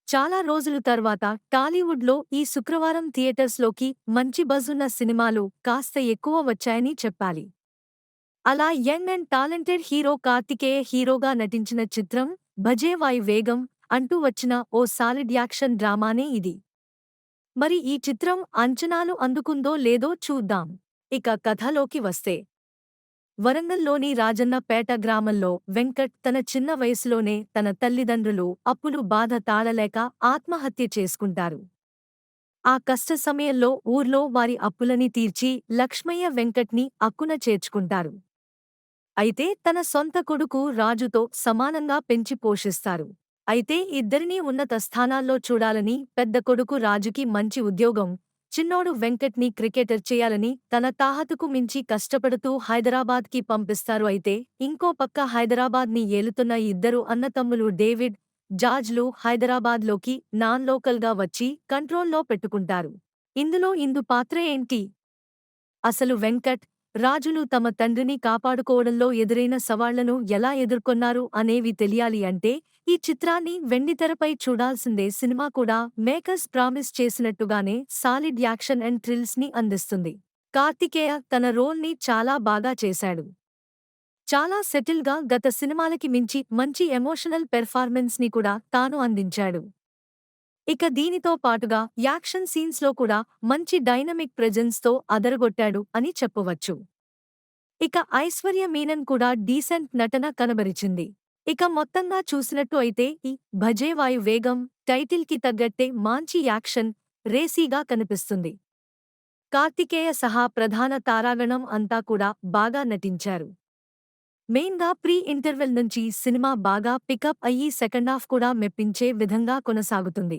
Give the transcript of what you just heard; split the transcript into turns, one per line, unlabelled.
చాలా రోజులు తర్వాత టాలీవుడ్లో ఈ శుక్రవారం థియేటర్స్లోకి మంచి బజ్ ఉన్న సినిమాలు కాస్త ఎక్కువ వచ్చాయని చెప్పాలి. అలా young and talented hero Kartikeya హీరోగా నటించిన చిత్రం 'భజే వాయు వేగం' అంటూ వచ్చిన ఓ సాలిడ్ యాక్షన్ డ్రామానే ఇది. మరి ఈ చిత్రం అంచనాలు అందుకుందో లేదో చూద్దాం. ఇక కథలోకి వస్తే, వరంగల్లోని రాజన్నపేట గ్రామంలో వెంకట్ తన చిన్న వయసులోనే తన తల్లిదండ్రులు అప్పులు బాధ తాళలేక ఆత్మహత్య చేసుకుంటారు. ఆ కష్ట సమయంలో ఊర్లో వారి అప్పులని తీర్చి లక్ష్మయ్య వెంకట్ని అక్కున చేర్చుకుంటారు. అయితే తన సొంత కొడుకు రాజుతో సమానంగా పెంచి పోషిస్తారు. అయితే ఇద్దరినీ ఉన్నత స్థానాల్లో చూడాలని పెద్ద కొడుకు రాజుకి మంచి ఉద్యోగం, చిన్నోడు వెంకట్ని క్రికెటర్ చేయాలని తన తాహతుకు మించి కష్టపడుతూ హైదరాబాద్కి పంపిస్తారు. అయితే ఇంకో పక్క హైదరాబాద్ని ఏలుతున్న ఇద్దరు అన్నతమ్ములు డేవిడ్, జార్జ్లు హైదరాబాద్లోకి నాన్ లోకల్గా వచ్చి కంట్రోల్లో పెట్టుకుంటారు. ఇందులో ఇందు పాత్ర ఏంటి? అసలు వెంకట్, రాజులు తమ తండ్రిని కాపాడుకోవడంలో ఎదురైన సవాళ్లను ఎలా ఎదుర్కొన్నారు అనేవి తెలియాలి అంటే ఈ చిత్రాన్ని వెండితెరపై చూడాల్సిందే. సినిమా కూడా మేకర్స్ ప్రామిస్ చేసినట్టుగానే సాలిడ్ యాక్షన్ అండ్ థ్రిల్స్ ని అందిస్తుంది. కార్తికేయ తన రోల్ ని చాలా బాగా చేశాడు. చాలా సెటిల్ గా గత సినిమాలకి మించి మంచి ఎమోషనల్ పెర్ఫార్మెన్స్ ని కూడా తాను అందించాడు. ఇక దీనితో పాటుగా యాక్షన్ సీన్స్లో కూడా మంచి డైనమిక్ ప్రెజెన్స్తో అదరగొట్టాడు అని చెప్పవచ్చు. ఇక ఐశ్వర్య మీనన్ కూడా డీసెంట్ నటన కనబరిచింది. ఇక మొత్తంగా చూసినట్టు అయితే ఈ 'భజే వాయు వేగం' టైటిల్కి తగ్గట్టే మంచి యాక్షన్, రేసీగా కనిపిస్తుంది. కార్తికేయ సహా ప్రధాన తారాగణం అంతా కూడా బాగా నటించారు. మెయిన్గా ప్రీ ఇంటర్వెల్ నుంచి సినిమా బాగా పికప్ అయ్యి సెకండాఫ్ కూడా మెప్పించే విధంగా కొనసాగుతుంది.